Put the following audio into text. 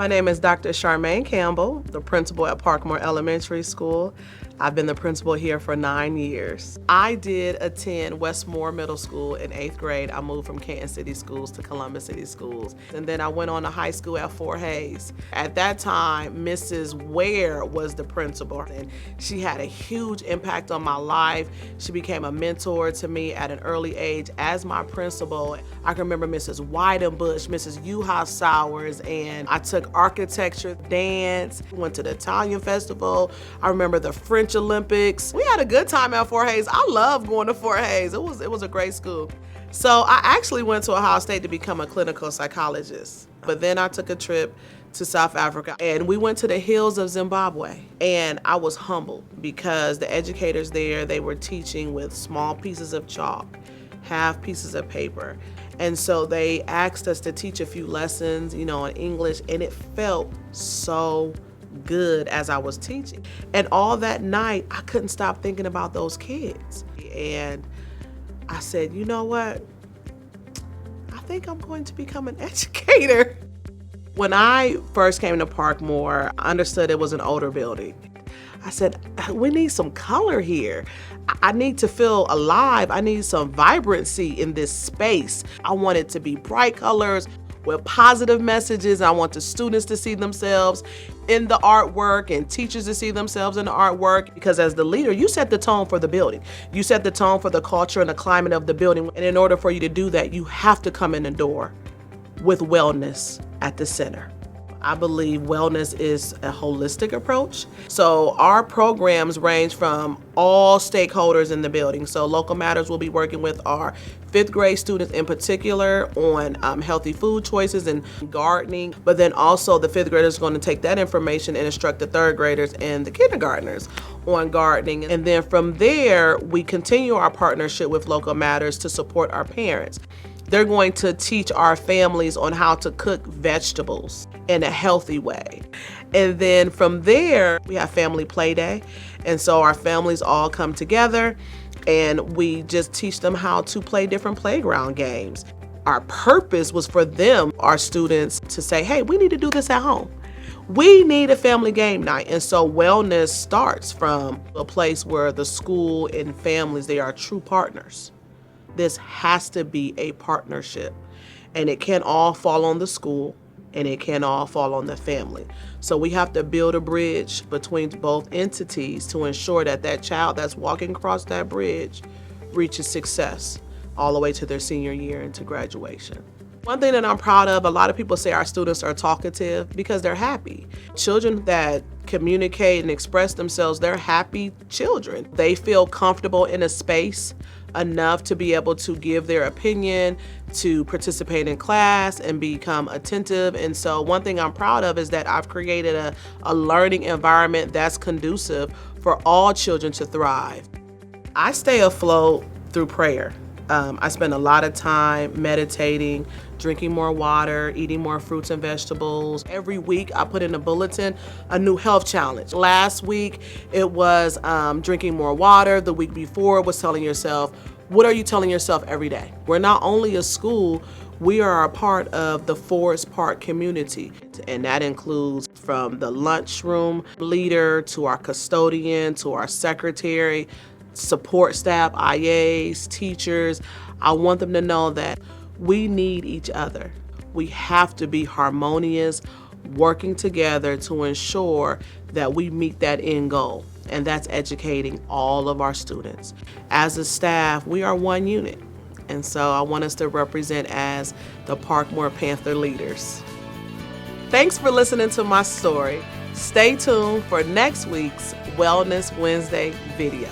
My name is Dr. Charmaine Campbell, the principal at Parkmoor Elementary School. I've been the principal here for 9 years. I did attend Westmore Middle School in 8th grade. I moved from Canton City Schools to Columbus City Schools. And then I went on to high school at Fort Hays. At that time, Mrs. Ware was the principal, and she had a huge impact on my life. She became a mentor to me at an early age as my principal. I can remember Mrs. Whitenbush, Mrs. Yuha Sowers, and I took architecture, dance, went to the Italian festival. I remember the French Olympics. We had a good time at Fort Hays. I love going to Fort Hays. It was a great school. So I actually went to Ohio State to become a clinical psychologist. But then I took a trip to South Africa and we went to the hills of Zimbabwe. And I was humbled because the educators there, they were teaching with small pieces of chalk, half pieces of paper. And so they asked us to teach a few lessons, in English, and it felt so good as I was teaching. And all that night, I couldn't stop thinking about those kids. And I said, you know what? I think I'm going to become an educator. When I first came to Parkmoor, I understood it was an older building. I said, we need some color here. I need to feel alive. I need some vibrancy in this space. I want it to be bright colors with positive messages. I want the students to see themselves in the artwork and teachers to see themselves in the artwork, because as the leader, you set the tone for the building. You set the tone for the culture and the climate of the building. And in order for you to do that, you have to come in the door with wellness at the center. I believe wellness is a holistic approach. So our programs range from all stakeholders in the building. So Local Matters will be working with our 5th grade students in particular on healthy food choices and gardening. But then also the 5th graders are going to take that information and instruct the 3rd graders and the kindergartners on gardening. And then from there, we continue our partnership with Local Matters to support our parents. They're going to teach our families on how to cook vegetables in a healthy way. And then from there, we have Family Play Day. And so our families all come together and we just teach them how to play different playground games. Our purpose was for them, our students, to say, hey, we need to do this at home. We need a family game night. And so wellness starts from a place where the school and families, they are true partners. This has to be a partnership, and it can't all fall on the school and it can't all fall on the family. So we have to build a bridge between both entities to ensure that that child that's walking across that bridge reaches success all the way to their senior year and to graduation. One thing that I'm proud of, a lot of people say our students are talkative because they're happy. Children that communicate and express themselves, they're happy children. They feel comfortable in a space enough to be able to give their opinion, to participate in class and become attentive. And so one thing I'm proud of is that I've created a learning environment that's conducive for all children to thrive. I stay afloat through prayer. I spend a lot of time meditating, drinking more water, eating more fruits and vegetables. Every week I put in a bulletin a new health challenge. Last week it was drinking more water. The week before it was telling yourself, what are you telling yourself every day? We're not only a school, we are a part of the Forest Park community. And that includes from the lunchroom leader to our custodian to our secretary, support staff, IAs, teachers. I want them to know that we need each other. We have to be harmonious, working together to ensure that we meet that end goal, and that's educating all of our students. As a staff, we are one unit, and so I want us to represent as the Parkmoor Panther leaders. Thanks for listening to my story. Stay tuned for next week's Wellness Wednesday video.